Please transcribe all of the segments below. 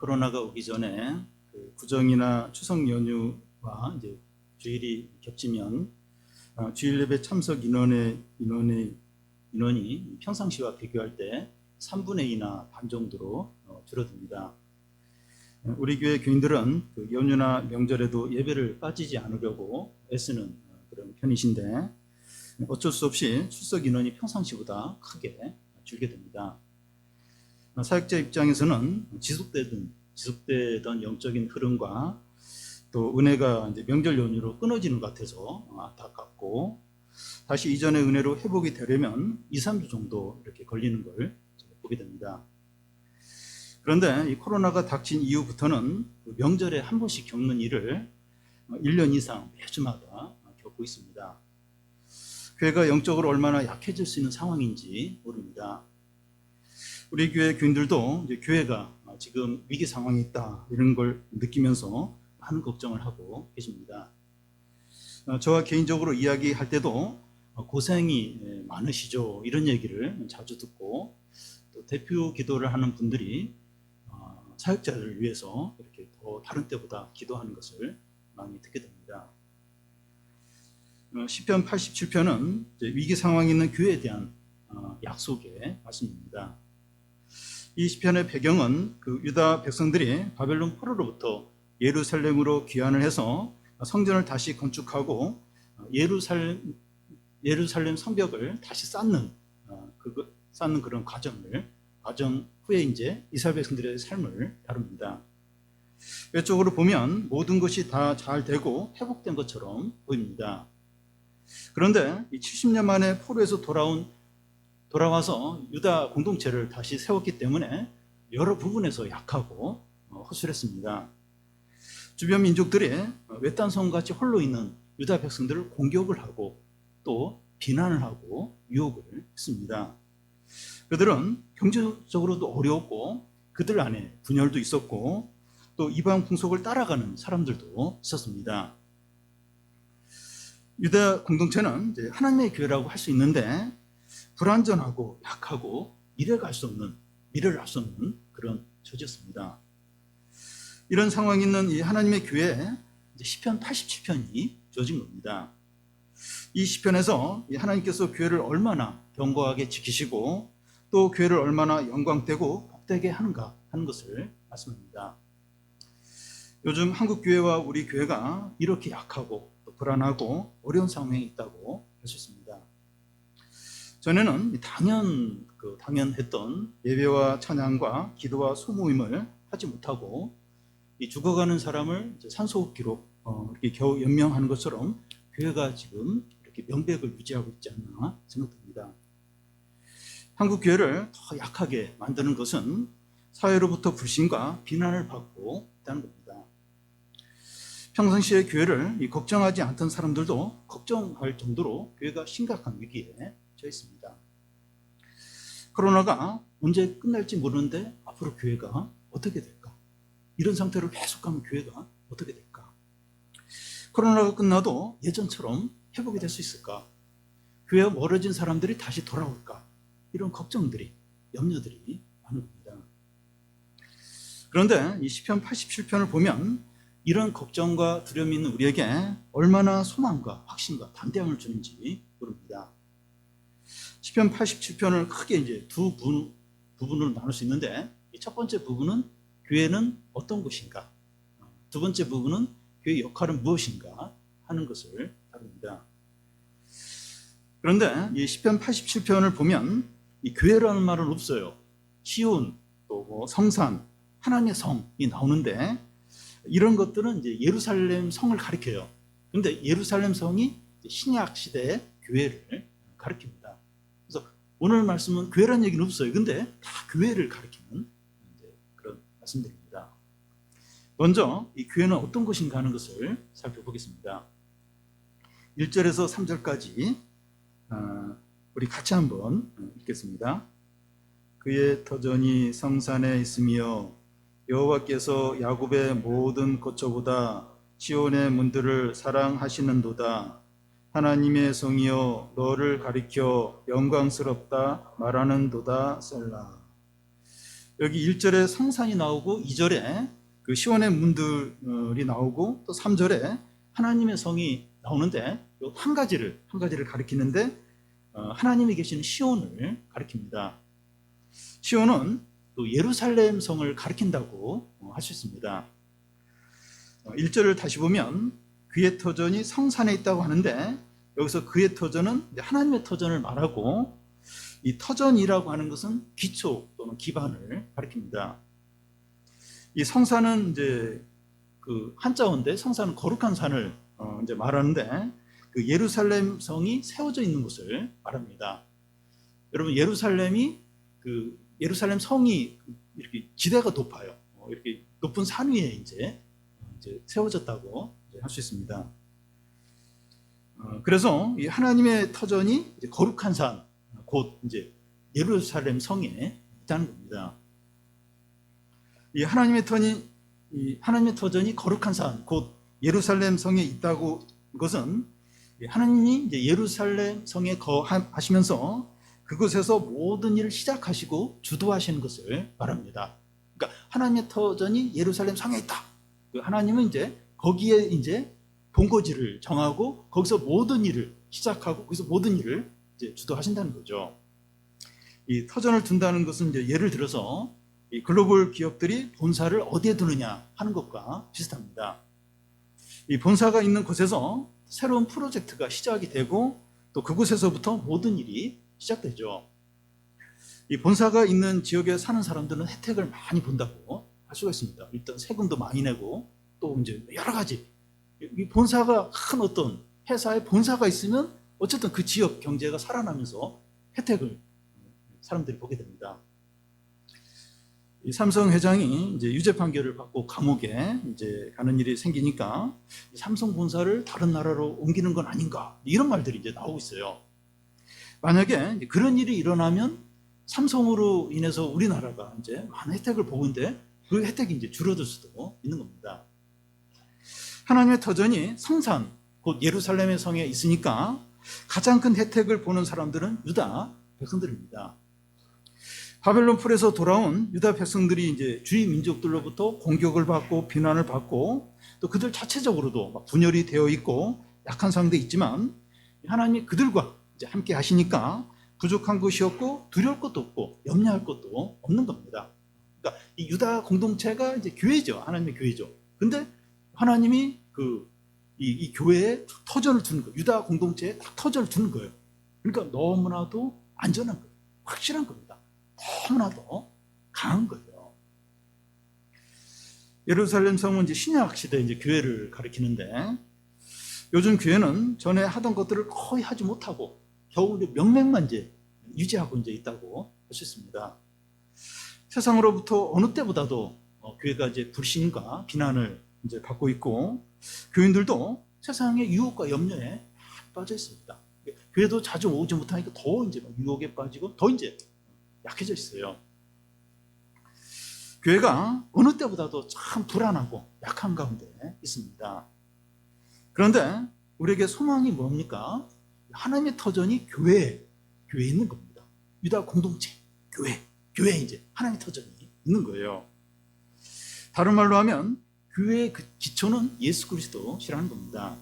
코로나가 오기 전에 그 구정이나 추석 연휴와 이제 주일이 겹치면 주일 예배 참석 인원이 평상시와 비교할 때 3분의 2나 반 정도로 줄어듭니다. 우리 교회 교인들은 그 연휴나 명절에도 예배를 빠지지 않으려고 애쓰는 그런 편이신데 어쩔 수 없이 출석 인원이 평상시보다 크게 줄게 됩니다. 사역자 입장에서는 지속되던 영적인 흐름과 또 은혜가 이제 명절 연휴로 끊어지는 것 같아서 안타깝고, 다시 이전의 은혜로 회복이 되려면 2, 3주 정도 이렇게 걸리는 걸 보게 됩니다. 그런데 이 코로나가 닥친 이후부터는 명절에 한 번씩 겪는 일을 1년 이상 매주마다 겪고 있습니다. 교회가 영적으로 얼마나 약해질 수 있는 상황인지 모릅니다. 우리 교회 교인들도 이제 교회가 지금 위기 상황에 있다 이런 걸 느끼면서 많은 걱정을 하고 계십니다. 저와 개인적으로 이야기할 때도 고생이 많으시죠 이런 얘기를 자주 듣고, 또 대표 기도를 하는 분들이 사역자를 위해서 이렇게 더 다른 때보다 기도하는 것을 많이 듣게 됩니다. 시편 87편은 위기 상황에 있는 교회에 대한 약속의 말씀입니다. 이 시편의 배경은 그 유다 백성들이 바벨론 포로로부터 예루살렘으로 귀환을 해서 성전을 다시 건축하고 예루살렘 성벽을 다시 쌓는 그런 과정 후에 이제 이스라엘 백성들의 삶을 다룹니다. 외적으로 보면 모든 것이 다 잘 되고 회복된 것처럼 보입니다. 그런데 이 70년 만에 포로에서 돌아와서 유다 공동체를 다시 세웠기 때문에 여러 부분에서 약하고 허술했습니다. 주변 민족들이 외딴섬같이 홀로 있는 유다 백성들을 공격을 하고 또 비난을 하고 유혹을 했습니다. 그들은 경제적으로도 어려웠고 그들 안에 분열도 있었고 또 이방 풍속을 따라가는 사람들도 있었습니다. 유다 공동체는 이제 하나님의 교회라고 할 수 있는데 불완전하고 약하고 미래를 알 수 없는 그런 처지였습니다. 이런 상황이 있는 이 하나님의 교회에 시편 87편이 주어진 겁니다. 이 시편에서 하나님께서 교회를 얼마나 견고하게 지키시고 또 교회를 얼마나 영광되고 복되게 하는가 하는 것을 말씀합니다. 요즘 한국 교회와 우리 교회가 이렇게 약하고 또 불안하고 어려운 상황에 있다고 할 수 있습니다. 전에는 당연했던 예배와 찬양과 기도와 소모임을 하지 못하고 이 죽어가는 사람을 산소호흡기로 이렇게 겨우 연명하는 것처럼 교회가 지금 이렇게 명백을 유지하고 있지 않나 생각됩니다. 한국 교회를 더 약하게 만드는 것은 사회로부터 불신과 비난을 받고 있다는 겁니다. 평상시에 교회를 걱정하지 않던 사람들도 걱정할 정도로 교회가 심각한 위기에 처해 있습니다. 코로나가 언제 끝날지 모르는데 앞으로 교회가 어떻게 될까? 이런 상태로 계속 가면 교회가 어떻게 될까? 코로나가 끝나도 예전처럼 회복이 될 수 있을까? 교회와 멀어진 사람들이 다시 돌아올까? 이런 걱정들이, 염려들이 많은 겁니다. 그런데 이 시편 87편을 보면 이런 걱정과 두려움이 있는 우리에게 얼마나 소망과 확신과 담대함을 주는지 모릅니다. 시편 87편을 크게 이제 두 부분으로 나눌 수 있는데, 첫 번째 부분은 교회는 어떤 곳인가, 두 번째 부분은 교회의 역할은 무엇인가 하는 것을 다룹니다. 그런데 이 시편 87편을 보면 이 교회라는 말은 없어요. 시온, 또 성산, 하나님의 성이 나오는데 이런 것들은 이제 예루살렘 성을 가리켜요. 그런데 예루살렘 성이 신약 시대의 교회를 가리킵니다. 그래서 오늘 말씀은 교회라는 얘기는 없어요. 근데 다 교회를 가리키는 그런 말씀드립니다. 먼저 이 교회는 어떤 것인가 하는 것을 살펴보겠습니다. 1절에서 3절까지 우리 같이 한번 읽겠습니다. 그의 터전이 성산에 있으며 여호와께서 야곱의 모든 거처보다 시온의 문들을 사랑하시는도다. 하나님의 성이여 너를 가리켜 영광스럽다 말하는도다. 셀라. 여기 1절에 성산이 나오고 2절에 그 시온의 문들이 나오고 또 3절에 하나님의 성이 나오는데 한 가지를 가리키는데 하나님이 계시는 시온을 가리킵니다. 시온은 또 예루살렘 성을 가리킨다고 할 수 있습니다. 1절을 다시 보면 그의 터전이 성산에 있다고 하는데 여기서 그의 터전은 하나님의 터전을 말하고 이 터전이라고 하는 것은 기초 또는 기반을 가리킵니다. 이 성산은 이제 그 한자어인데 성산은 거룩한 산을 이제 말하는데 그 예루살렘 성이 세워져 있는 곳을 말합니다. 여러분 예루살렘 성이 이렇게 지대가 높아요. 이렇게 높은 산 위에 이제 세워졌다고 할 수 있습니다. 그래서 이 하나님의 터전이 이제 거룩한 산, 곧 이제 예루살렘 성에 있다는 겁니다. 이 하나님의 터전이 거룩한 산, 곧 예루살렘 성에 있다고 것은 하나님이 이제 예루살렘 성에 거하시면서 그곳에서 모든 일을 시작하시고 주도하시는 것을 말합니다. 그러니까 하나님의 터전이 예루살렘 성에 있다. 하나님은 이제 거기에 이제 본거지를 정하고 거기서 모든 일을 시작하고 거기서 모든 일을 이제 주도하신다는 거죠. 이 터전을 둔다는 것은 이제 예를 들어서 이 글로벌 기업들이 본사를 어디에 두느냐 하는 것과 비슷합니다. 이 본사가 있는 곳에서 새로운 프로젝트가 시작이 되고 또 그곳에서부터 모든 일이 시작되죠. 이 본사가 있는 지역에 사는 사람들은 혜택을 많이 본다고 할 수가 있습니다. 일단 세금도 많이 내고 또 이제 여러 가지 이 본사가 큰 어떤 회사에 본사가 있으면 어쨌든 그 지역 경제가 살아나면서 혜택을 사람들이 보게 됩니다. 이 삼성 회장이 이제 유죄 판결을 받고 감옥에 이제 가는 일이 생기니까 삼성 본사를 다른 나라로 옮기는 건 아닌가 이런 말들이 이제 나오고 있어요. 만약에 그런 일이 일어나면 삼성으로 인해서 우리나라가 이제 많은 혜택을 보고 있는데 그 혜택이 이제 줄어들 수도 있는 겁니다. 하나님의 터전이 성산, 곧 예루살렘의 성에 있으니까 가장 큰 혜택을 보는 사람들은 유다 백성들입니다. 바벨론 풀에서 돌아온 유다 백성들이 이제 주위 민족들로부터 공격을 받고 비난을 받고 또 그들 자체적으로도 막 분열이 되어 있고 약한 상태에 있지만 하나님이 그들과 이제 함께 하시니까 부족한 것이 없고 두려울 것도 없고 염려할 것도 없는 겁니다. 그러니까 이 유다 공동체가 이제 교회죠. 하나님의 교회죠. 근데 하나님이 이 교회에 터전을 두는 거예요. 유다 공동체에 딱 터전을 두는 거예요. 그러니까 너무나도 안전한 거예요. 확실한 겁니다. 너무나도 강한 거예요. 예루살렘 성은 이제 신약 시대 이제 교회를 가리키는데 요즘 교회는 전에 하던 것들을 거의 하지 못하고 겨우 이제 명맥만 이제 유지하고 이제 있다고 할 수 있습니다. 세상으로부터 어느 때보다도 교회가 이제 불신과 비난을 이제 받고 있고 교인들도 세상의 유혹과 염려에 빠져 있습니다. 교회도 자주 오지 못하니까 더 이제 유혹에 빠지고 더 이제 약해져 있어요. 교회가 어느 때보다도 참 불안하고 약한 가운데 있습니다. 그런데 우리에게 소망이 뭡니까? 하나님의 터전이 교회에 있는 겁니다. 유다 공동체, 교회에 이제 하나님의 터전이 있는 거예요. 다른 말로 하면 교회의 그 기초는 예수 그리스도시라는 겁니다.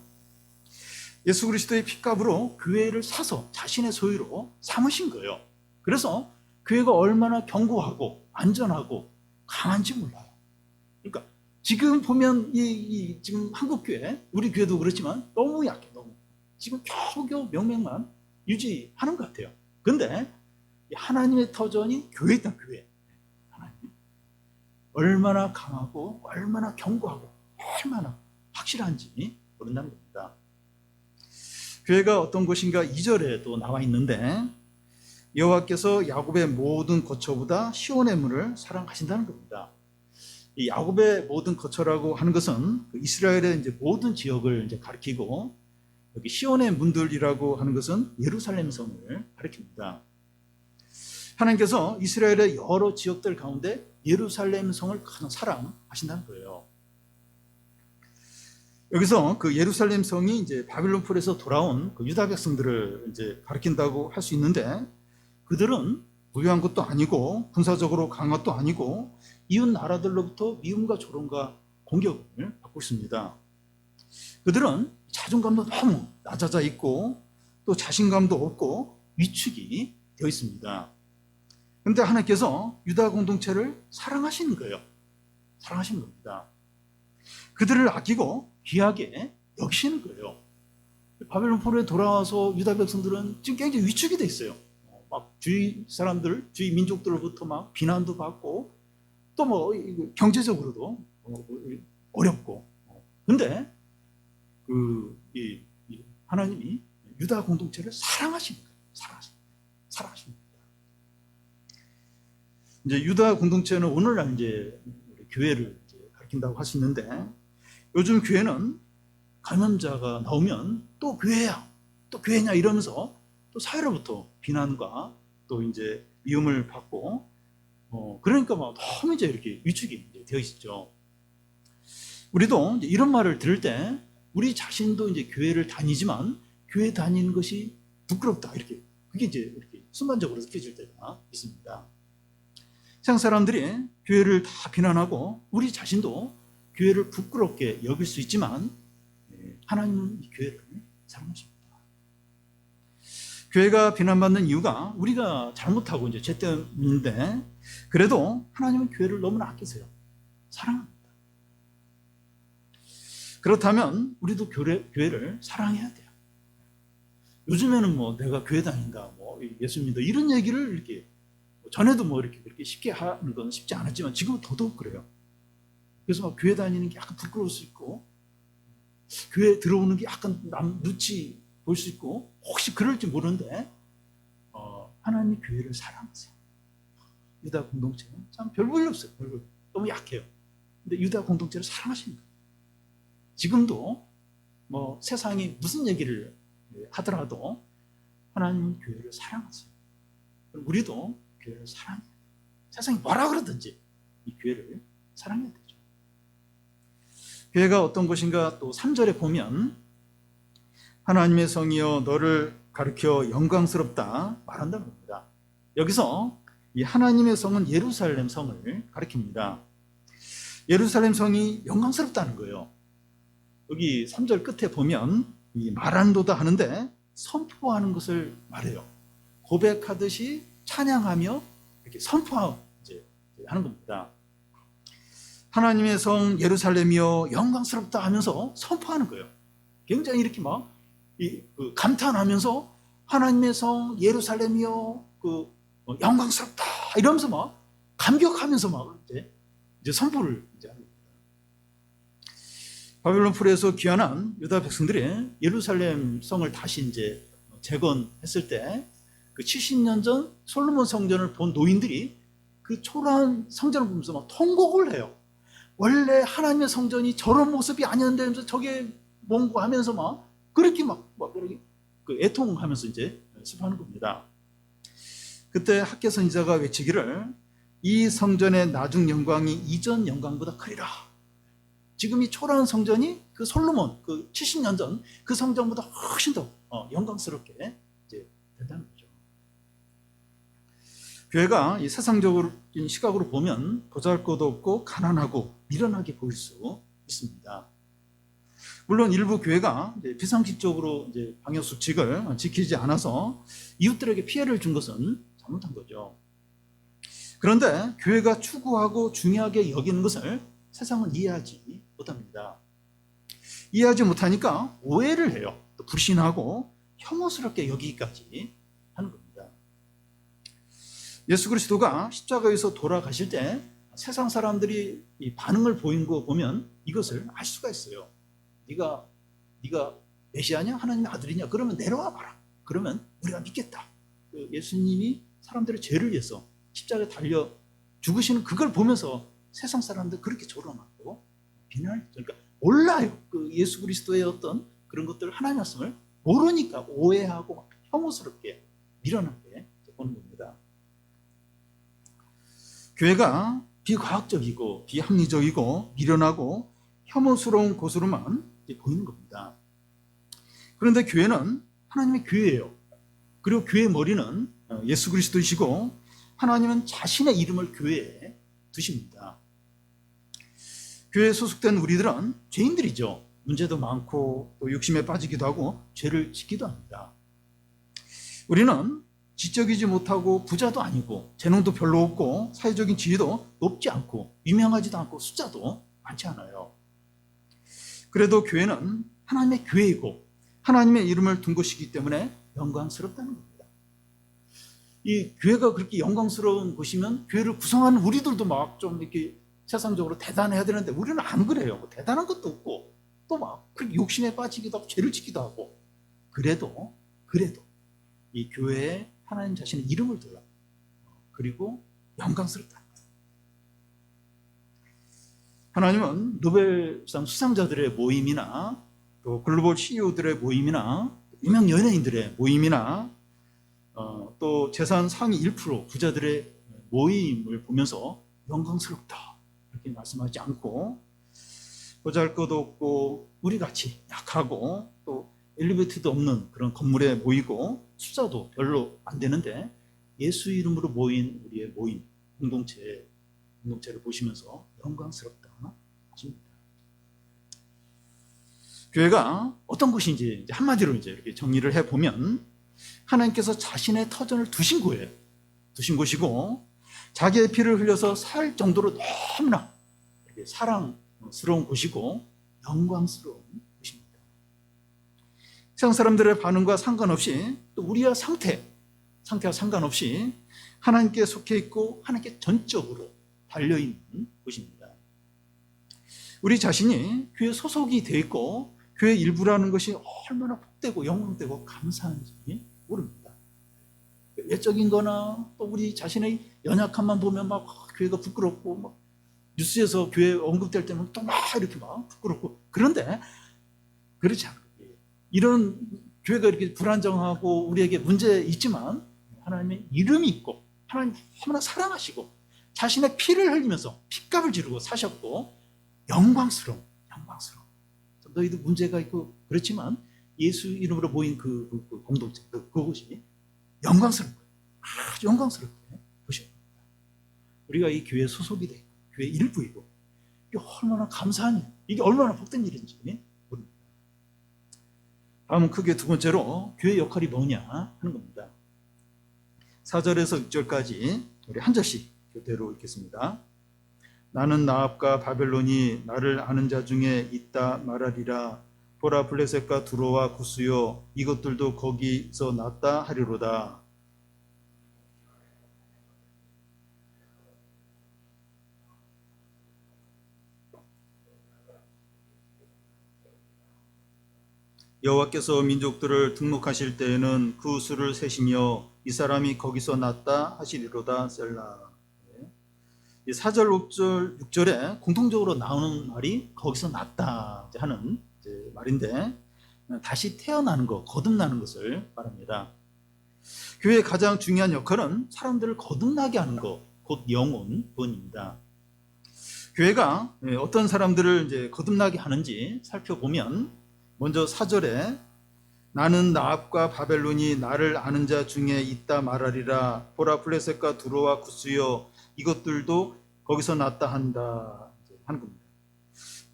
예수 그리스도의 핏값으로 교회를 사서 자신의 소유로 삼으신 거예요. 그래서 교회가 얼마나 견고하고 안전하고 강한지 몰라요. 그러니까 지금 보면 지금 한국 교회, 우리 교회도 그렇지만 너무 약해, 너무. 지금 겨우겨우 명맥만 유지하는 것 같아요. 근데 하나님의 터전인 교회다, 교회. 하나님. 얼마나 강하고 얼마나 견고하고 얼마나 확실한지 모른다는 겁니다. 교회가 어떤 것인가 2절에도 나와 있는데 여호와께서 야곱의 모든 거처보다 시온의 문을 사랑하신다는 겁니다. 이 야곱의 모든 거처라고 하는 것은 이스라엘의 이제 모든 지역을 이제 가리키고 여기 시온의 문들이라고 하는 것은 예루살렘 성을 가리킵니다. 하나님께서 이스라엘의 여러 지역들 가운데 예루살렘 성을 가장 사랑하신다는 거예요. 여기서 그 예루살렘 성이 이제 바빌론 풀에서 돌아온 그 유다 백성들을 이제 가리킨다고 할 수 있는데 그들은 부유한 것도 아니고 군사적으로 강한 것도 아니고 이웃 나라들로부터 미움과 조롱과 공격을 받고 있습니다. 그들은 자존감도 너무 낮아져 있고 또 자신감도 없고 위축이 되어 있습니다. 그런데 하나님께서 유다 공동체를 사랑하시는 거예요. 사랑하시는 겁니다. 그들을 아끼고 귀하게 여기시는 거예요. 바벨론 포로에 돌아와서 유다 백성들은 지금 굉장히 위축이 돼 있어요. 막 주위 사람들, 주위 민족들로부터 막 비난도 받고 또 뭐 경제적으로도 어렵고. 근데 하나님이 유다 공동체를 사랑하시는 거예요. 사랑하시는 겁니다. 이제 유다 공동체는 오늘날 이제 교회를 이제 가리킨다고 할 수 있는데 요즘 교회는 감염자가 나오면 또 교회야, 또 교회냐 이러면서 또 사회로부터 비난과 또 이제 미움을 받고 그러니까 막 너무 이제 이렇게 위축이 이제 되어 있죠. 우리도 이제 이런 말을 들을 때 우리 자신도 이제 교회를 다니지만 교회 다니는 것이 부끄럽다 이렇게 그게 이제 이렇게 순간적으로 느껴질 때가 있습니다. 세상 사람들이 교회를 다 비난하고 우리 자신도 교회를 부끄럽게 여길 수 있지만 하나님은 이 교회를 사랑하십니다. 교회가 비난받는 이유가 우리가 잘못하고 이제 죄 때문인데 그래도 하나님은 교회를 너무나 아끼세요. 사랑합니다. 그렇다면 우리도 교회를 사랑해야 돼요. 요즘에는 뭐 내가 교회 다닌다, 뭐 예수 믿어 이런 얘기를 이렇게 전에도 뭐 이렇게 그렇게 쉽게 하는 건 쉽지 않았지만 지금은 더더욱 그래요. 그래서 막 교회 다니는 게 약간 부끄러울 수 있고 교회 들어오는 게 약간 남 눈치 볼 수 있고 혹시 그럴지 모르는데 하나님이 교회를 사랑하세요. 유다 공동체는 참 별 볼일 없어요. 너무 약해요. 근데 유다 공동체를 사랑하시는 거예요. 지금도 뭐 세상이 무슨 얘기를 하더라도 하나님은 교회를 사랑하세요. 우리도 교회를 사랑해요. 세상이 뭐라 그러든지 이 교회를 사랑해야 되죠. 교회가 어떤 것인가 또 3절에 보면 하나님의 성이여 너를 가리켜 영광스럽다 말한다는 겁니다. 여기서 이 하나님의 성은 예루살렘 성을 가리킵니다. 예루살렘 성이 영광스럽다는 거예요. 여기 3절 끝에 보면 이 말한도다 하는데 선포하는 것을 말해요. 고백하듯이 찬양하며 이렇게 선포하는 겁니다. 하나님의 성 예루살렘이여 영광스럽다 하면서 선포하는 거예요. 굉장히 이렇게 막 감탄하면서 하나님의 성 예루살렘이여 영광스럽다 이러면서 막 감격하면서 막 이제 선포를 이제 하는 겁니다. 바벨론 풀에서 귀환한 유다 백성들이 예루살렘 성을 다시 이제 재건했을 때 그 70년 전 솔로몬 성전을 본 노인들이 그 초라한 성전을 보면서 막 통곡을 해요. 원래 하나님의 성전이 저런 모습이 아니었는데 하면서 저게 뭔고 하면서 막 그렇게 막 그렇게 애통하면서 이제 슬퍼하는 겁니다. 그때 학개 선지자가 외치기를 이 성전의 나중 영광이 이전 영광보다 크리라. 지금 이 초라한 성전이 그 솔로몬 그 70년 전 그 성전보다 훨씬 더 영광스럽게 이제 된다는 거죠. 교회가 이 세상적인 시각으로 보면 보잘것도 없고 가난하고 미련하게 보일 수 있습니다. 물론 일부 교회가 이제 비상식적으로 이제 방역 수칙을 지키지 않아서 이웃들에게 피해를 준 것은 잘못한 거죠. 그런데 교회가 추구하고 중요하게 여기는 것을 세상은 이해하지 못합니다. 이해하지 못하니까 오해를 해요. 또 불신하고 혐오스럽게 여기기까지 하는 겁니다. 예수 그리스도가 십자가에서 돌아가실 때 세상 사람들이 이 반응을 보인 거 보면 이것을 알 수가 있어요. 네가 메시아냐? 하나님의 아들이냐? 그러면 내려와 봐라. 그러면 우리가 믿겠다. 예수님이 사람들의 죄를 위해서 십자가에 달려 죽으시는 그걸 보면서 세상 사람들 그렇게 조롱하고 비난을 그러니까 몰라요. 그 예수 그리스도의 어떤 그런 것들 하나님 말씀을 모르니까 오해하고 혐오스럽게 미련하게 보는 겁니다. 교회가 비과학적이고 비합리적이고 미련하고 혐오스러운 곳으로만 보이는 겁니다. 그런데 교회는 하나님의 교회예요. 그리고 교회의 머리는 예수 그리스도이시고 하나님은 자신의 이름을 교회에 두십니다. 교회에 소속된 우리들은 죄인들이죠. 문제도 많고 또 욕심에 빠지기도 하고 죄를 짓기도 합니다. 우리는 지적이지 못하고 부자도 아니고 재능도 별로 없고 사회적인 지위도 높지 않고 유명하지도 않고 숫자도 많지 않아요. 그래도 교회는 하나님의 교회이고 하나님의 이름을 둔 곳이기 때문에 영광스럽다는 겁니다. 이 교회가 그렇게 영광스러운 곳이면 교회를 구성하는 우리들도 막 좀 이렇게 세상적으로 대단해야 되는데 우리는 안 그래요. 뭐 대단한 것도 없고 또 막 욕심에 빠지기도 하고 죄를 짓기도 하고 그래도 이 교회에 하나님 자신의 이름을 둘러 그리고 영광스럽다. 하나님은 노벨상 수상자들의 모임이나 또 글로벌 CEO들의 모임이나 유명 연예인들의 모임이나 또 재산 상위 1% 부자들의 모임을 보면서 영광스럽다 이렇게 말씀하지 않고 보잘것도 없고 우리같이 약하고 또 엘리베이터도 없는 그런 건물에 모이고 숫자도 별로 안 되는데 예수 이름으로 모인 우리의 모임 공동체를 보시면서 영광스럽다 하십니다. 교회가 어떤 곳인지 한마디로 이렇게 정리를 해보면 하나님께서 자신의 터전을 두신 곳이고 자기의 피를 흘려서 살 정도로 너무나 사랑스러운 곳이고 영광스러운 곳입니다. 세상 사람들의 반응과 상관없이 또 우리의 상태와 상관없이 하나님께 속해 있고 하나님께 전적으로 달려있는 곳입니다. 우리 자신이 교회 소속이 되어 있고 교회 일부라는 것이 얼마나 복되고 영광되고 감사한지 모릅니다. 외적인 거나 또 우리 자신의 연약함만 보면 막 교회가 부끄럽고 막 뉴스에서 교회 언급될 때는 또 막 이렇게 막 부끄럽고 그런데 그렇지 않아요. 이런 교회가 이렇게 불안정하고 우리에게 문제 있지만 하나님의 이름이 있고 하나님 너무나 사랑하시고 자신의 피를 흘리면서 핏값을 지르고 사셨고 영광스러운 너희도 문제가 있고 그렇지만 예수 이름으로 모인 그 공동체 그것이 영광스러운 거예요. 아주 영광스럽게 보셔야 됩니다. 우리가 이 교회에 소속이 되고 교회 일부이고 이게 얼마나 감사한 일, 이게 얼마나 복된 일인지 모릅니다. 다음은 크게 두 번째로 교회 역할이 뭐냐 하는 겁니다. 4절에서 6절까지 우리 한 절씩 교대로 읽겠습니다. 나는 나압과 바벨론이 나를 아는 자 중에 있다 말하리라. 보라 블레셋과 두로와 구스요 이것들도 거기서 났다 하리로다. 여호와께서 민족들을 등록하실 때에는 그 수를 세시며 이 사람이 거기서 났다 하시리로다. 셀라. 4절, 5절, 6절에 공통적으로 나오는 말이 거기서 났다 하는 말인데 다시 태어나는 것, 거듭나는 것을 말합니다. 교회의 가장 중요한 역할은 사람들을 거듭나게 하는 것, 곧 영혼 구원입니다. 교회가 어떤 사람들을 이제 거듭나게 하는지 살펴보면 먼저 4절에 나는 나압과 바벨론이 나를 아는 자 중에 있다 말하리라. 보라 블레셋과 두로와 구스요 이것들도 거기서 났다 한다 하는 겁니다.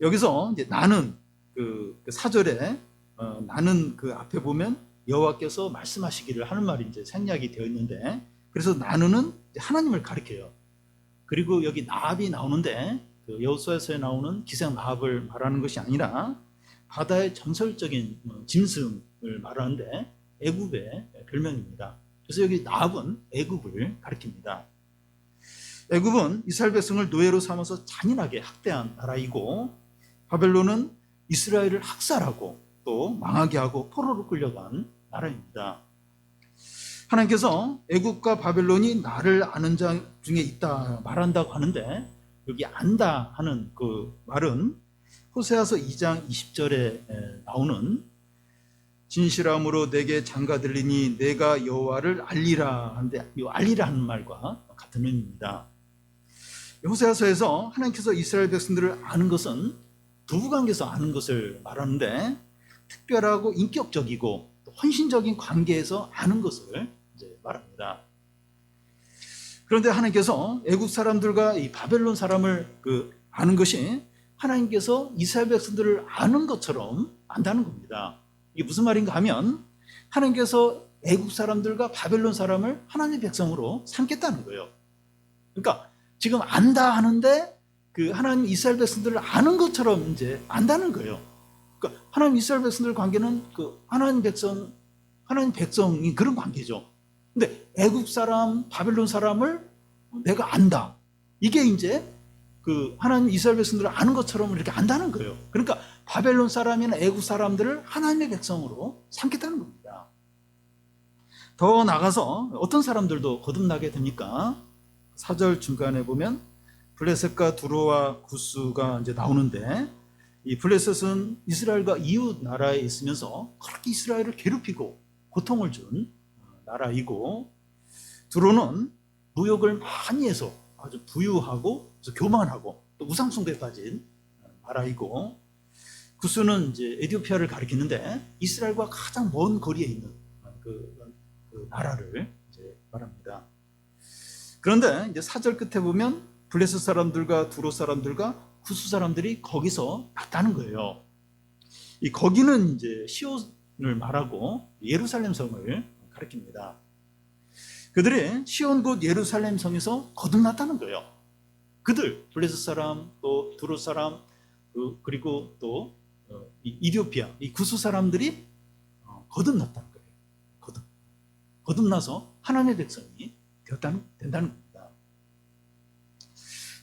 여기서 이제 나는 그 4절에 나는 그 앞에 보면 여호와께서 말씀하시기를 하는 말이 이제 생략이 되어 있는데 그래서 나는은 하나님을 가리켜요. 그리고 여기 나압이 나오는데 그 여호수아서에 나오는 기생 나압을 말하는 것이 아니라 바다의 전설적인 짐승을 말하는데 애굽의 별명입니다. 그래서 여기 나압은 애굽을 가리킵니다. 애굽은 이스라엘 백성을 노예로 삼아서 잔인하게 학대한 나라이고 바벨론은 이스라엘을 학살하고 또 망하게 하고 포로로 끌려간 나라입니다. 하나님께서 애굽과 바벨론이 나를 아는 자 중에 있다 말한다고 하는데 여기 안다 하는 그 말은 호세아서 2장 20절에 나오는 진실함으로 내게 장가 들리니 내가 여호와를 알리라 하는데 이 알리라 하는 말과 같은 의미입니다. 호세아서에서 하나님께서 이스라엘 백성들을 아는 것은 부부관계에서 아는 것을 말하는데 특별하고 인격적이고 또 헌신적인 관계에서 아는 것을 이제 말합니다. 그런데 하나님께서 애국 사람들과 이 바벨론 사람을 아는 것이 하나님께서 이스라엘 백성들을 아는 것처럼 안다는 겁니다. 이게 무슨 말인가 하면 하나님께서 애국 사람들과 바벨론 사람을 하나님의 백성으로 삼겠다는 거예요. 그러니까 지금 안다 하는데 하나님 이스라엘 백성들을 아는 것처럼 이제 안다는 거예요. 그러니까 하나님 이스라엘 백성들 관계는 하나님 백성이 그런 관계죠. 근데 애국 사람, 바벨론 사람을 내가 안다. 이게 이제 하나님 이스라엘 백성들을 아는 것처럼 이렇게 안다는 거예요. 그러니까 바벨론 사람이나 애국 사람들을 하나님의 백성으로 삼겠다는 겁니다. 더 나가서 어떤 사람들도 거듭나게 됩니까? 4절 중간에 보면 블레셋과 두로와 구스가 이제 나오는데, 이 블레셋은 이스라엘과 이웃 나라에 있으면서 그렇게 이스라엘을 괴롭히고 고통을 준 나라이고, 두로는 무역을 많이 해서 아주 부유하고 교만하고 또 우상숭배에 빠진 나라이고, 구스는 이제 에티오피아를 가리키는데 이스라엘과 가장 먼 거리에 있는 그 나라를 이제 말합니다. 그런데 이제 4절 끝에 보면 블레셋 사람들과 두로 사람들과 구스 사람들이 거기서 났다는 거예요. 이 거기는 이제 시온을 말하고 예루살렘 성을 가리킵니다. 그들이 시온 곧 예루살렘 성에서 거듭났다는 거예요. 그들 블레셋 사람, 또 두로 사람, 그리고 또 이디오피아, 이 구스 사람들이 거듭났다는 거예요. 거듭나서 하나님의 백성이 된다는 겁니다.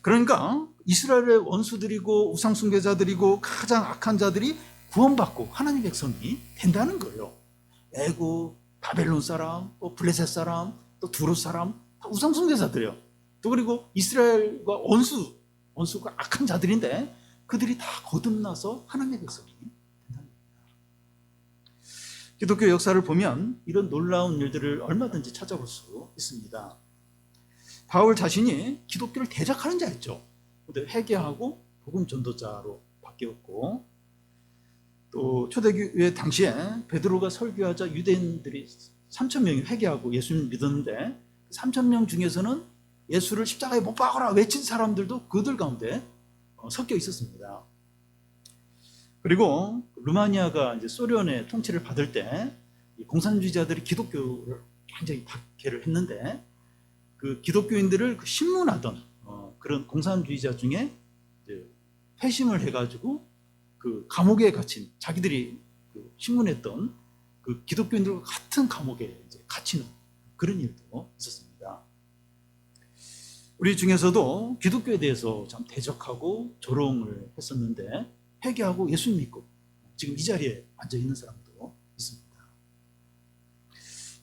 그러니까 이스라엘의 원수들이고 우상숭배자들이고 가장 악한 자들이 구원받고 하나님의 백성이 된다는 거예요. 애국, 바벨론 사람, 또 블레셋 사람, 또 두로 사람, 다 우상숭배자들이에요. 또 그리고 이스라엘과 원수가 악한 자들인데 그들이 다 거듭나서 하나님의 백성이 된다는 겁니다. 기독교 역사를 보면 이런 놀라운 일들을 얼마든지 찾아볼 수 있습니다. 바울 자신이 기독교를 대적하는 자였죠. 근데 회개하고 복음 전도자로 바뀌었고, 또 초대교회 당시에 베드로가 설교하자 유대인들이 3,000명이 회개하고 예수님을 믿었는데 3,000명 중에서는 예수를 십자가에 못 박아라 외친 사람들도 그들 가운데 섞여 있었습니다. 그리고 루마니아가 이제 소련의 통치를 받을 때 공산주의자들이 기독교를 굉장히 박해를 했는데, 그 기독교인들을 신문하던 그런 공산주의자 중에 이제 회심을 해가지고 감옥에 갇힌, 자기들이 신문했던 그 기독교인들과 같은 감옥에 이제 갇히는 그런 일도 있었습니다. 우리 중에서도 기독교에 대해서 참 대적하고 조롱을 했었는데 회개하고 예수 믿고 지금 이 자리에 앉아 있는 사람도 있습니다.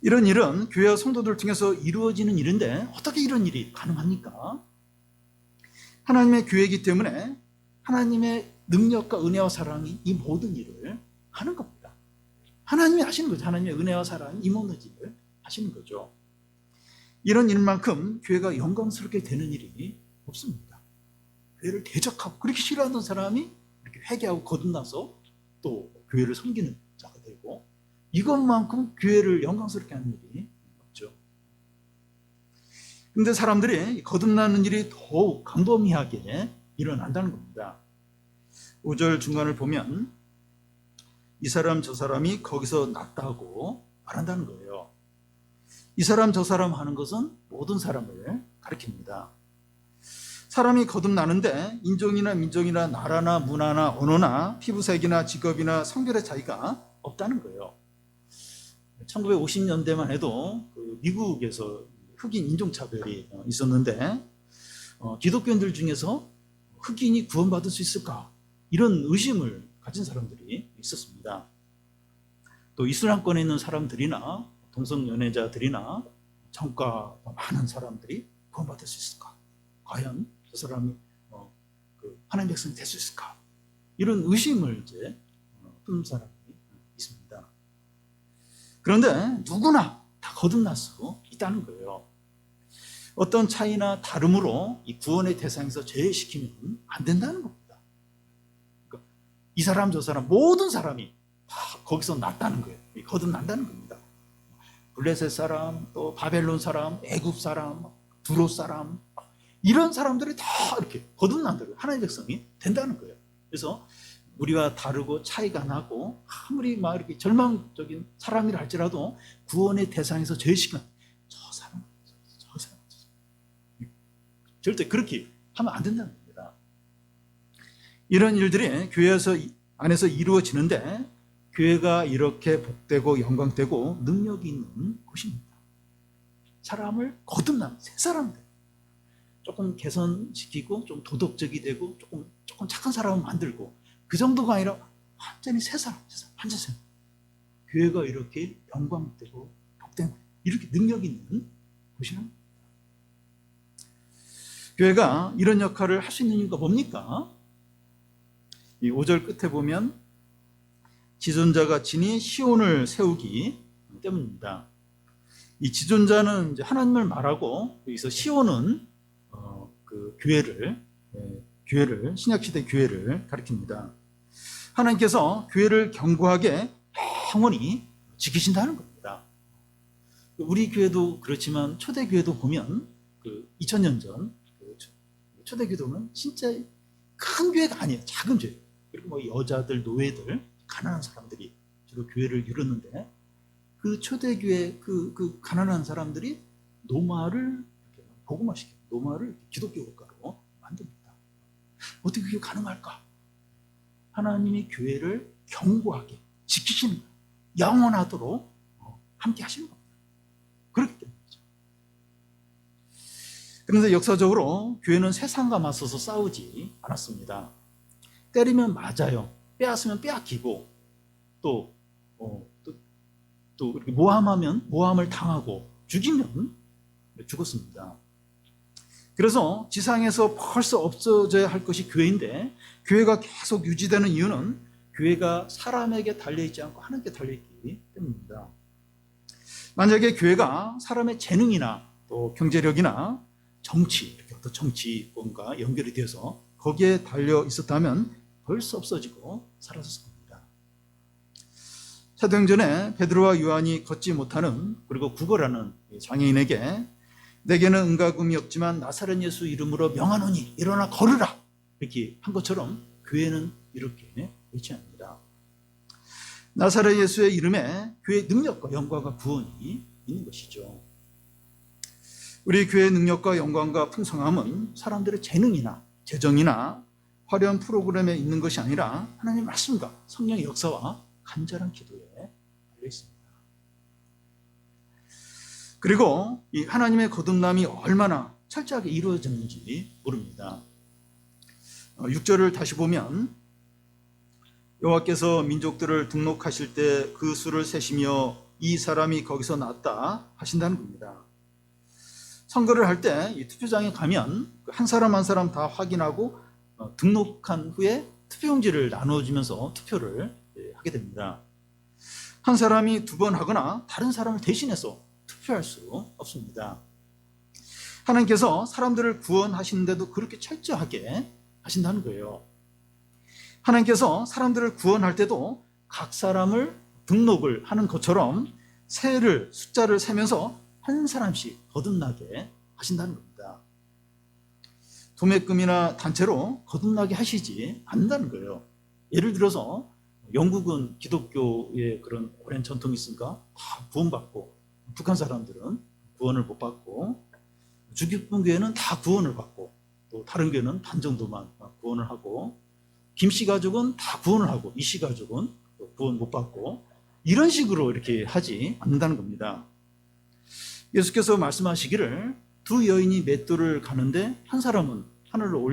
이런 일은 교회와 성도들 중에서 이루어지는 일인데 어떻게 이런 일이 가능합니까? 하나님의 교회이기 때문에 하나님의 능력과 은혜와 사랑이 이 모든 일을 하는 겁니다. 하나님이 하시는 거죠. 하나님의 은혜와 사랑이 이 모든 일을 하시는 거죠. 이런 일만큼 교회가 영광스럽게 되는 일이 없습니다. 교회를 대적하고 그렇게 싫어하던 사람이 이렇게 회개하고 거듭나서 또 교회를 섬기는 자가 되고, 이것만큼 교회를 영광스럽게 하는 일이 없죠. 그런데 사람들이 거듭나는 일이 더욱 광범위하게 일어난다는 겁니다. 5절 중간을 보면 이 사람 저 사람이 거기서 났다고 말한다는 거예요. 이 사람 저 사람 하는 것은 모든 사람을 가리킵니다. 사람이 거듭나는데 인종이나 민족이나 나라나 문화나 언어나 피부색이나 직업이나 성별의 차이가 없다는 거예요. 1950년대만 해도 미국에서 흑인 인종차별이 있었는데 기독교인들 중에서 흑인이 구원받을 수 있을까? 이런 의심을 가진 사람들이 있었습니다. 또 이슬람권에 있는 사람들이나 동성연애자들이나 정가 많은 사람들이 구원받을 수 있을까? 과연 저 사람이 하나님 백성이 될 수 있을까? 이런 의심을 이제 품는 사람이 있습니다. 그런데 누구나 다 거듭날 수 있다는 거예요. 어떤 차이나 다름으로 이 구원의 대상에서 제외시키면 안 된다는 겁니다. 그러니까 이 사람 저 사람 모든 사람이 다 거기서 났다는 거예요. 거듭난다는 겁니다. 블레셋 사람, 또 바벨론 사람, 애굽 사람, 두로 사람, 이런 사람들이 다 이렇게 거듭난다고요. 하나님의 백성이 된다는 거예요. 그래서 우리와 다르고 차이가 나고 아무리 막 이렇게 절망적인 사람이라 할지라도 구원의 대상에서 제일시간 저 사람 절대 그렇게 하면 안 된다는 겁니다. 이런 일들이 교회에서 안에서 이루어지는데 교회가 이렇게 복되고 영광되고 능력이 있는 곳입니다. 사람을 거듭나는 새 사람들, 조금 개선시키고 좀 도덕적이 되고 조금 착한 사람을 만들고 그 정도가 아니라 완전히 새 사람, 완전 새 사람. 교회가 이렇게 영광되고 복된 이렇게 능력 있는 곳이란 교회가 이런 역할을 할 수 있는 이유가 뭡니까? 이 5절 끝에 보면 지존자가 친히 시온을 세우기 때문입니다. 이 지존자는 이제 하나님을 말하고 여기서 시온은 그 교회를 신약시대 교회를 가리킵니다. 하나님께서 교회를 견고하게 영원히 지키신다는 겁니다. 우리 교회도 그렇지만 초대교회도 보면 그 2000년 전 초대교회도 보면 진짜 큰 교회가 아니에요. 작은 교회. 그리고 뭐 여자들, 노예들, 가난한 사람들이 주로 교회를 이뤘는데 그 초대교회 그 가난한 사람들이 노마를 복음화시켜요. 노마를 기독교 국가로 만듭니다. 어떻게 그게 가능할까? 하나님이 교회를 견고하게 지키시는 거예요. 영원하도록 함께 하시는 겁니다. 그렇기 때문이죠. 그런데 역사적으로 교회는 세상과 맞서서 싸우지 않았습니다. 때리면 맞아요. 빼앗으면 빼앗기고 또 이렇게 모함하면 모함을 당하고 죽이면 죽었습니다. 그래서 지상에서 벌써 없어져야 할 것이 교회인데 교회가 계속 유지되는 이유는 교회가 사람에게 달려있지 않고 하나님께 달려있기 때문입니다. 만약에 교회가 사람의 재능이나 또 경제력이나 정치, 이렇게 어떤 정치권과 연결이 되어서 거기에 달려 있었다면 벌써 없어지고 사라졌을 겁니다. 사도행전에 베드로와 요한이 걷지 못하는 그리고 구걸하는 장애인에게 내게는 은과 금이 없지만 나사렛 예수 이름으로 명하노니 일어나 걸으라 이렇게 한 것처럼 교회는 이렇게 외치합니다. 나사렛 예수의 이름에 교회의 능력과 영광과 구원이 있는 것이죠. 우리 교회의 능력과 영광과 풍성함은 사람들의 재능이나 재정이나 화려한 프로그램에 있는 것이 아니라 하나님의 말씀과 성령의 역사와 간절한 기도에 달려 있습니다. 그리고 이 하나님의 거듭남이 얼마나 철저하게 이루어졌는지 모릅니다. 6절을 다시 보면 여호와께서 민족들을 등록하실 때 그 수를 세시며 이 사람이 거기서 났다 하신다는 겁니다. 선거를 할 때 이 투표장에 가면 한 사람 한 사람 다 확인하고 등록한 후에 투표용지를 나눠주면서 투표를 하게 됩니다. 한 사람이 2번 하거나 다른 사람을 대신해서 투표할 수 없습니다. 하나님께서 사람들을 구원하시는데도 그렇게 철저하게 하신다는 거예요. 하나님께서 사람들을 구원할 때도 각 사람을 등록을 하는 것처럼 숫자를 세면서 한 사람씩 거듭나게 하신다는 겁니다. 도매금이나 단체로 거듭나게 하시지 않는다는 거예요. 예를 들어서 영국은 기독교의 그런 오랜 전통이 있으니까 다 구원받고 북한 사람들은 구원을 못 받고 주기쁨교회는 다 구원을 받고 또 다른 교회는 반 정도만 구원을 하고 김씨 가족은 다 구원을 하고 이씨 가족은 구원 못 받고 이런 식으로 이렇게 하지 않는다는 겁니다. 예수께서 말씀하시기를 2 여인이 맷돌을 가는데 한 사람은 하늘로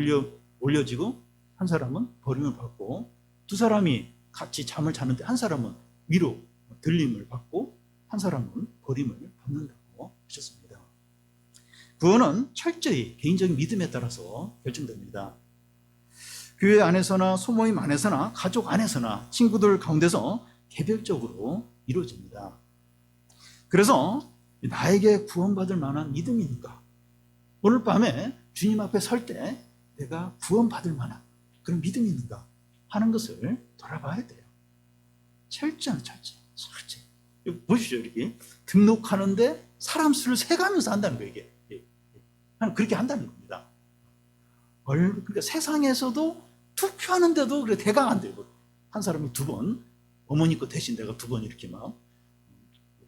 올려지고 한 사람은 버림을 받고 2 사람이 같이 잠을 자는데 한 사람은 위로 들림을 받고 한 사람은 버림을 받는다고 하셨습니다. 구원은 철저히 개인적인 믿음에 따라서 결정됩니다. 교회 안에서나 소모임 안에서나 가족 안에서나 친구들 가운데서 개별적으로 이루어집니다. 그래서 나에게 구원받을 만한 믿음이 있는가? 오늘 밤에 주님 앞에 설 때 내가 구원받을 만한 그런 믿음이 있는가 하는 것을 돌아봐야 돼요. 철저히. 보십시오. 이렇게 등록하는데 사람 수를 세가면서 한다는 거예요. 이게. 그렇게 한다는 겁니다. 그러니까 세상에서도 투표하는데도 그래 대강 안 돼요. 한 사람이 2번, 어머니 거 대신 내가 2번 이렇게 막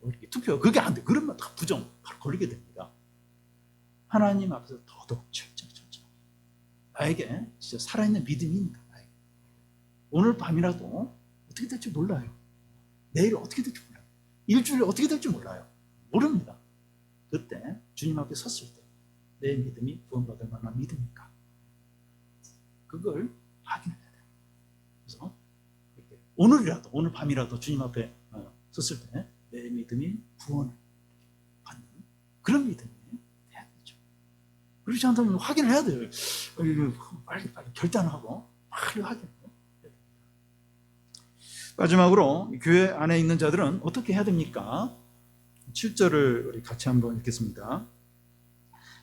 이렇게 투표, 그게 안 돼. 그러면 다 부정 바로 걸리게 됩니다. 하나님 앞에서 더더욱 철저히 나에게 진짜 살아있는 믿음입니다. 오늘 밤이라도 어떻게 될지 몰라요. 내일 어떻게 될지 몰라요. 일주일에 어떻게 될지 몰라요. 모릅니다. 그때 주님 앞에 섰을 때 내 믿음이 구원받을 만한 믿음일까? 그걸 확인해야 돼요. 그래서 오늘이라도, 오늘 밤이라도 주님 앞에 섰을 때 내 믿음이 구원을 받는 그런 믿음이 돼야 되죠. 그렇지 않다면 확인을 해야 돼요. 빨리 결단하고 빨리 확인해요. 마지막으로 교회 안에 있는 자들은 어떻게 해야 됩니까? 7절을 우리 같이 한번 읽겠습니다.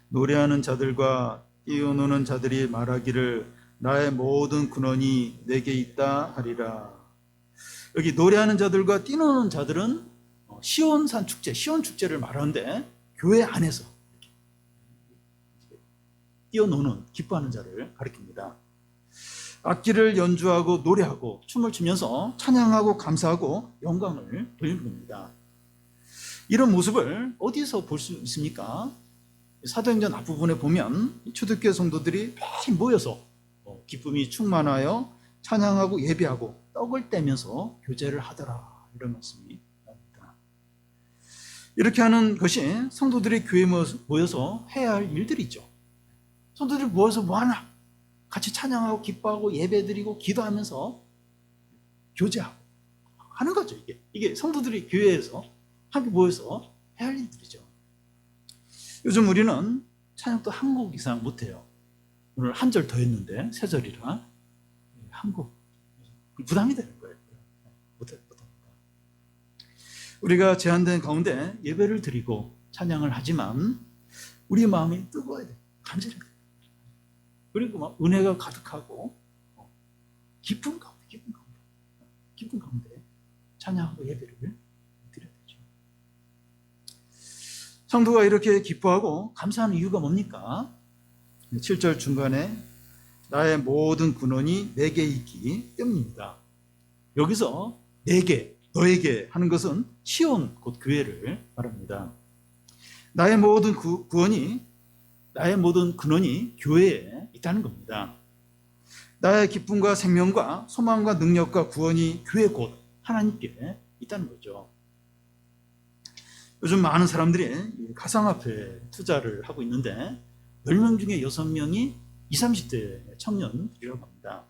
노래하는 자들과 뛰어노는 자들이 말하기를 나의 모든 근원이 내게 있다 하리라. 여기 노래하는 자들과 뛰노는 자들은 시온산 축제, 시온 축제를 말하는데 교회 안에서 뛰어노는, 기뻐하는 자를 가리킵니다. 악기를 연주하고 노래하고 춤을 추면서 찬양하고 감사하고 영광을 돌리는 겁니다. 이런 모습을 어디서 볼 수 있습니까? 사도행전 앞부분에 보면 초대교회 성도들이 많이 모여서 기쁨이 충만하여 찬양하고 예배하고 떡을 떼면서 교제를 하더라, 이런 말씀이 나옵니다. 이렇게 하는 것이 성도들이 교회에 모여서 해야 할 일들이죠. 성도들이 모여서 뭐하나? 같이 찬양하고 기뻐하고 예배드리고 기도하면서 교제하고 하는 거죠. 이게 성도들이 교회에서 함께 모여서 해야 할 일들이죠. 요즘 우리는 찬양도 한 곡 이상 못해요. 오늘 한 절 더 했는데 3절이라 한 곡 부담이 되는 거예요. 못합니다. 우리가 제한된 가운데 예배를 드리고 찬양을 하지만 우리 마음이 뜨거워야 돼요. 간절해야 돼요. 그리고 막 은혜가 가득하고 기쁜 가운데 찬양하고 예배를 드려야 되죠. 성도가 이렇게 기뻐하고 감사하는 이유가 뭡니까? 7절 중간에 나의 모든 근원이 내게 있기 때문입니다. 여기서 내게, 너에게 하는 것은 시온, 곧 교회를 말합니다. 나의 모든 나의 모든 근원이 교회에 있다는 겁니다. 나의 기쁨과 생명과 소망과 능력과 구원이 교회 곧 하나님께 있다는 거죠. 요즘 많은 사람들이 가상화폐 투자를 하고 있는데 10명 중에 6명이 20, 30대 청년이라고 합니다.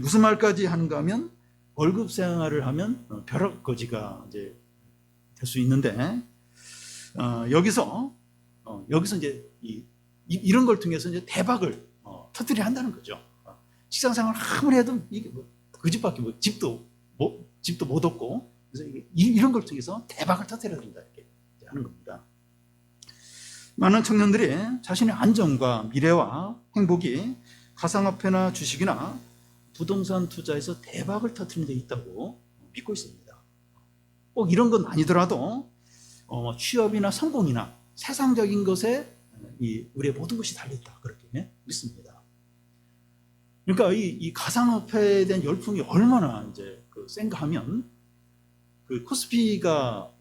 무슨 말까지 하는가 하면 월급 생활을 하면 벼락거지가 이제 될 수 있는데 여기서 이제 이런 걸 통해서 이제 대박을 터뜨려 한다는 거죠. 직장생활 아무리 해도 이게 그 집밖에 집도 못 얻고, 그래서 이런 걸 통해서 대박을 터뜨려야 된다, 이렇게 하는 겁니다. 많은 청년들이 자신의 안정과 미래와 행복이 가상화폐나 주식이나 부동산 투자에서 대박을 터뜨리는 데 있다고 믿고 있습니다. 꼭 이런 건 아니더라도 취업이나 성공이나 세상적인 것에 우리의 모든 것이 달려있다, 그렇게 믿습니다. 그러니까 이 가상화폐에 대한 열풍이 얼마나 이제 센가 하면 코스피가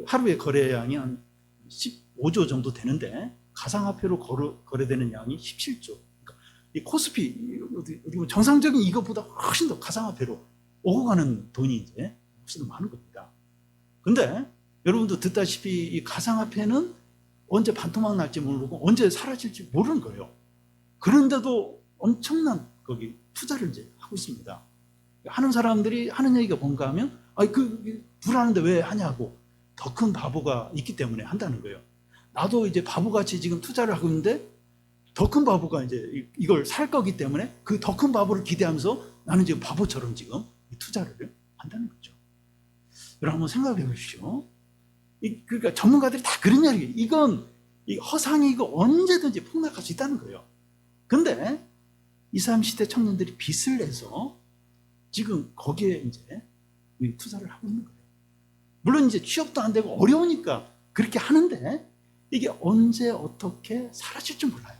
하루에 거래량이 한 15조 정도 되는데 가상화폐로 거래되는 양이 17조. 그러니까 이 코스피 정상적인 이것보다 훨씬 더 가상화폐로 오고 가는 돈이 이제 훨씬 더 많은 겁니다. 근데 여러분도 듣다시피 이 가상화폐는 언제 반토막 날지 모르고 언제 사라질지 모르는 거예요. 그런데도 엄청난 거기 투자를 이제 하고 있습니다. 하는 사람들이 하는 얘기가 뭔가 하면 불하는데 왜 하냐고, 더 큰 바보가 있기 때문에 한다는 거예요. 나도 이제 바보같이 지금 투자를 하고 있는데 더 큰 바보가 이제 이걸 살 거기 때문에 그 더 큰 바보를 기대하면서 나는 지금 바보처럼 지금 투자를 한다는 거죠. 여러분 한번 생각해 보십시오. 그러니까 전문가들이 다 그런 이야기예요. 이건 허상이 언제든지 폭락할 수 있다는 거예요. 근데 20, 30대 청년들이 빚을 내서 지금 거기에 이제 투자를 하고 있는 거예요. 물론 이제 취업도 안 되고 어려우니까 그렇게 하는데 이게 언제 어떻게 사라질지 몰라요.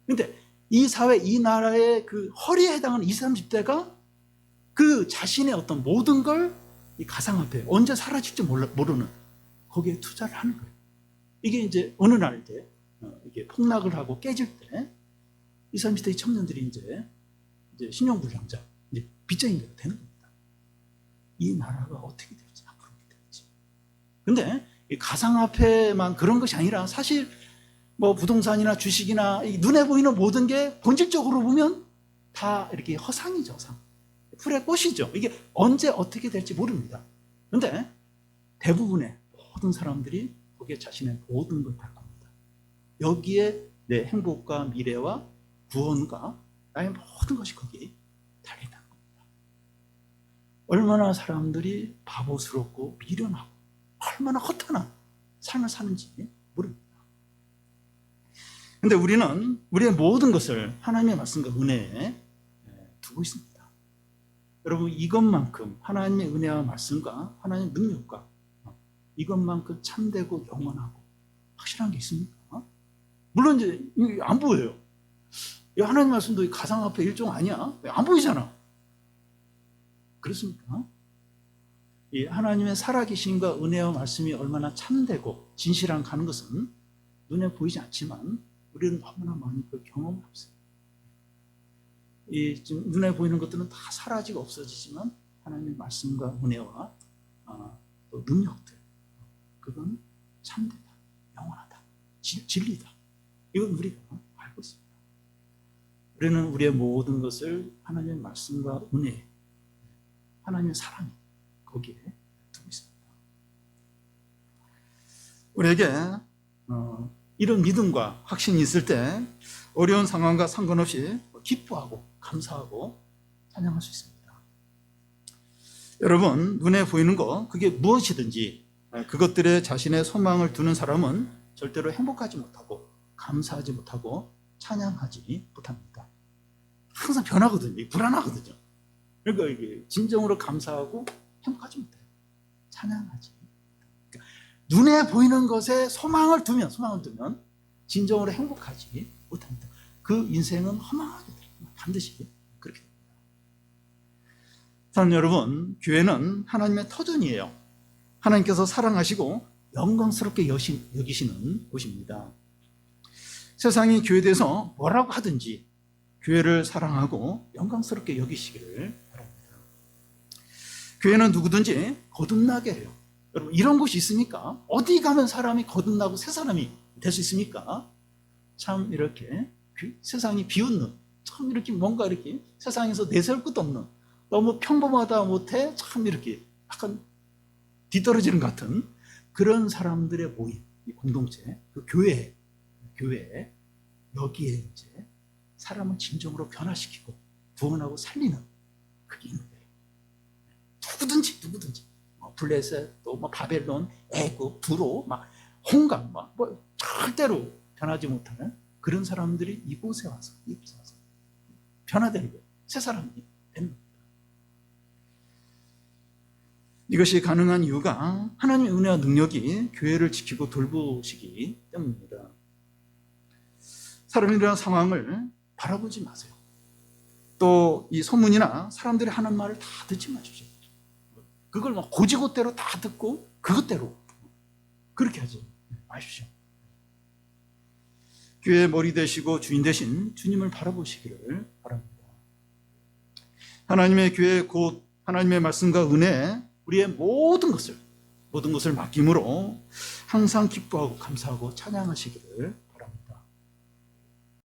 근데 이 사회, 이 나라의 그 허리에 해당하는 20, 30대가 그 자신의 어떤 모든 걸 이 가상화폐 언제 사라질지 모르는 거기에 투자를 하는 거예요. 이게 이제 어느 날 이제 이게 폭락을 하고 깨질 때 20, 30대 청년들이 이제 신용불량자, 이제 빚쟁이가 되는 겁니다. 이 나라가 어떻게 될지, 앞으로 어떻게 될지. 근데 이 가상화폐만 그런 것이 아니라 사실 뭐 부동산이나 주식이나 눈에 보이는 모든 게 본질적으로 보면 다 이렇게 허상이죠, 허상. 풀의 꽃이죠. 이게 언제 어떻게 될지 모릅니다. 그런데 대부분의 모든 사람들이 거기에 자신의 모든 걸 달 겁니다. 여기에 내 행복과 미래와 구원과 나의 모든 것이 거기에 달려있다는 겁니다. 얼마나 사람들이 바보스럽고 미련하고 얼마나 허탄한 삶을 사는지 모릅니다. 그런데 우리는 우리의 모든 것을 하나님의 말씀과 은혜에 두고 있습니다. 여러분, 이것만큼 하나님의 은혜와 말씀과 하나님의 능력과 이것만큼 참되고 영원하고 확실한 게 있습니까? 물론 이제 안 보여요. 하나님 말씀도 가상화폐 일종 아니야? 안 보이잖아. 그렇습니까? 이 하나님의 살아계심과 은혜와 말씀이 얼마나 참되고 진실한 가는 것은 눈에 보이지 않지만 우리는 너무나 많이 그 경험을 없어요. 이 지금 눈에 보이는 것들은 다 사라지고 없어지지만 하나님의 말씀과 은혜와 또 능력들, 그건 참되다, 영원하다, 진리다. 이건 우리가 알고 있습니다. 우리는 우리의 모든 것을 하나님의 말씀과 은혜, 하나님의 사랑이 거기에 두고 있습니다. 우리에게 이런 믿음과 확신이 있을 때 어려운 상황과 상관없이 기뻐하고 감사하고 찬양할 수 있습니다. 여러분, 눈에 보이는 거 그게 무엇이든지 그것들에 자신의 소망을 두는 사람은 절대로 행복하지 못하고 감사하지 못하고 찬양하지 못합니다. 항상 변하거든요. 불안하거든요. 그러니까 이게 진정으로 감사하고 행복하지 못해요. 찬양하지. 그러니까 눈에 보이는 것에 소망을 두면 진정으로 행복하지 못합니다. 그 인생은 허망하게 됩니다. 반드시 그렇게 됩니다. 사랑하는 여러분, 교회는 하나님의 터전이에요. 하나님께서 사랑하시고 영광스럽게 여기시는 곳입니다. 세상이 교회에 대해서 뭐라고 하든지 교회를 사랑하고 영광스럽게 여기시기를 바랍니다. 교회는 누구든지 거듭나게 해요. 여러분, 이런 곳이 있습니까? 어디 가면 사람이 거듭나고 새 사람이 될 수 있습니까? 참 이렇게 세상이 비웃는, 참 이렇게 뭔가 이렇게 세상에서 내세울 것도 없는, 너무 평범하다 못해 참 이렇게 약간 뒤떨어지는 것 같은 그런 사람들의 모임, 이 공동체, 그 교회 여기에 이제 사람을 진정으로 변화시키고 구원하고 살리는 그게 있는 거예요. 누구든지 블레셋, 또 바벨론, 애굽, 두로, 홍감, 절대로 변하지 못하는 그런 사람들이 이곳에 와서 변화되는 거예요. 새 사람이 되는 겁니다. 이것이 가능한 이유가 하나님의 은혜와 능력이 교회를 지키고 돌보시기 때문입니다. 사람이라는 상황을 바라보지 마세요. 또 이 소문이나 사람들이 하는 말을 다 듣지 마십시오. 그걸 고지고대로 다 듣고 그것대로 그렇게 하지 마십시오. 교회의 머리 되시고 주인 되신 주님을 바라보시기를 바랍니다. 하나님의 교회 곧 하나님의 말씀과 은혜, 우리의 모든 것을 맡김으로 항상 기뻐하고 감사하고 찬양하시기를